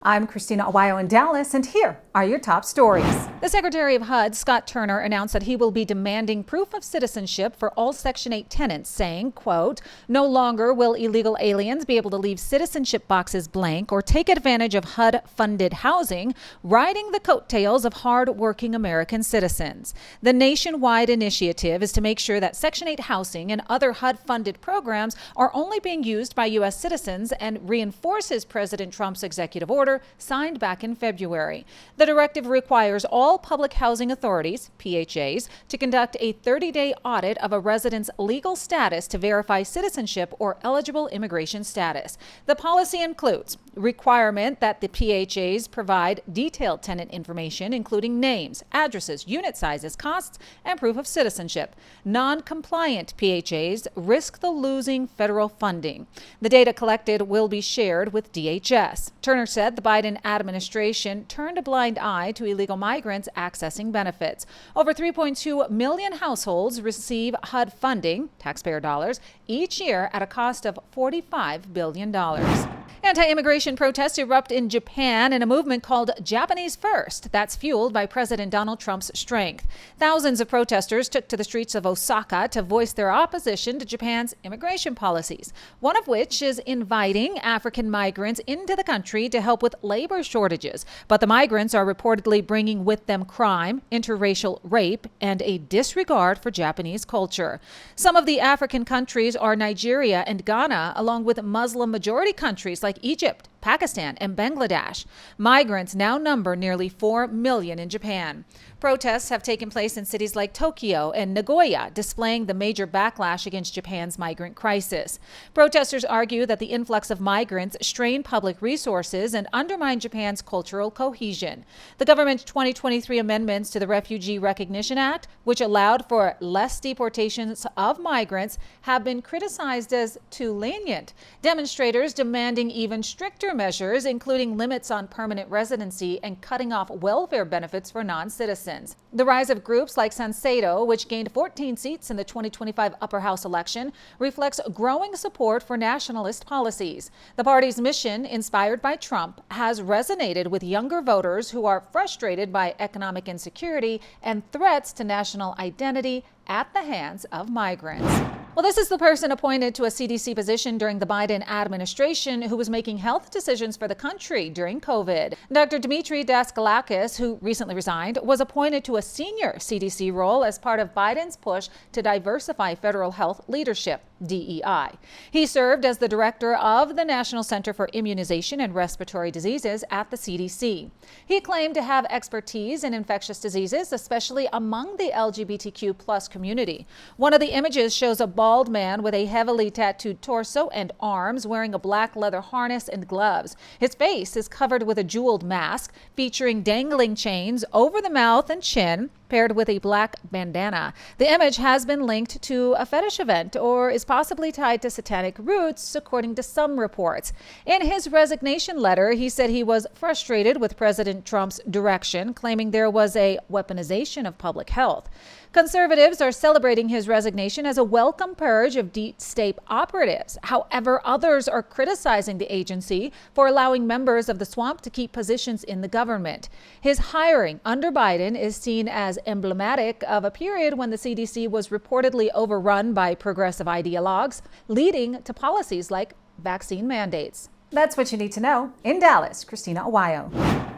I'm Christina Aguayo in Dallas, and here are your top stories. The Secretary of HUD, Scott Turner, announced that he will be demanding proof of citizenship for all Section 8 tenants, saying, quote, "No longer will illegal aliens be able to leave citizenship boxes blank or take advantage of HUD-funded housing, riding the coattails of hard-working American citizens. The nationwide initiative is to make sure that Section 8 housing and other HUD-funded programs are only being used by U.S. citizens and reinforces President Trump's executive order signed back in February. The directive requires all public housing authorities, PHAs, to conduct a 30-day audit of a resident's legal status to verify citizenship or eligible immigration status. The policy includes requirement that the PHAs provide detailed tenant information, including names, addresses, unit sizes, costs, and proof of citizenship. Non-compliant PHAs risk the losing federal funding. The data collected will be shared with DHS. Turner said the Biden administration turned a blind eye to illegal migrants accessing benefits. Over 3.2 million households receive HUD funding, taxpayer dollars, each year at a cost of $45 billion. Anti-immigration protests erupt in Japan in a movement called Japanese First that's fueled by President Donald Trump's strength. Thousands of protesters took to the streets of Osaka to voice their opposition to Japan's immigration policies, one of which is inviting African migrants into the country to help with labor shortages. But the migrants are reportedly bringing with them crime, interracial rape, and a disregard for Japanese culture. Some of the African countries are Nigeria and Ghana, along with Muslim-majority countries like Egypt, Pakistan, and Bangladesh. Migrants now number nearly 4 million in Japan. Protests have taken place in cities like Tokyo and Nagoya, displaying the major backlash against Japan's migrant crisis. Protesters argue that the influx of migrants strain public resources and undermine Japan's cultural cohesion. The government's 2023 amendments to the Refugee Recognition Act, which allowed for less deportations of migrants, have been criticized as too lenient. Demonstrators demanding even stricter measures, including limits on permanent residency and cutting off welfare benefits for non-citizens. The rise of groups like Sansedo, which gained 14 seats in the 2025 upper house election, reflects growing support for nationalist policies. The party's mission, inspired by Trump, has resonated with younger voters who are frustrated by economic insecurity and threats to national identity at the hands of migrants. Well, this is the person appointed to a CDC position during the Biden administration who was making health decisions for the country during COVID. Dr. Dimitri Daskalakis, who recently resigned, was appointed to a senior CDC role as part of Biden's push to diversify federal health leadership, DEI. He served as the director of the National Center for Immunization and Respiratory Diseases at the CDC. He claimed to have expertise in infectious diseases, especially among the LGBTQ+ community. One of the images shows a bald man with a heavily tattooed torso and arms wearing a black leather harness and gloves. His face is covered with a jeweled mask featuring dangling chains over the mouth and chin, paired with a black bandana. The image has been linked to a fetish event or is possibly tied to satanic roots, according to some reports. In his resignation letter, he said he was frustrated with President Trump's direction, claiming there was a weaponization of public health. Conservatives are celebrating his resignation as a welcome purge of deep state operatives. However, others are criticizing the agency for allowing members of the swamp to keep positions in the government. His hiring under Biden is seen as emblematic of a period when the CDC was reportedly overrun by progressive ideologues, leading to policies like vaccine mandates. That's what you need to know. In Dallas, Christina Aguayo.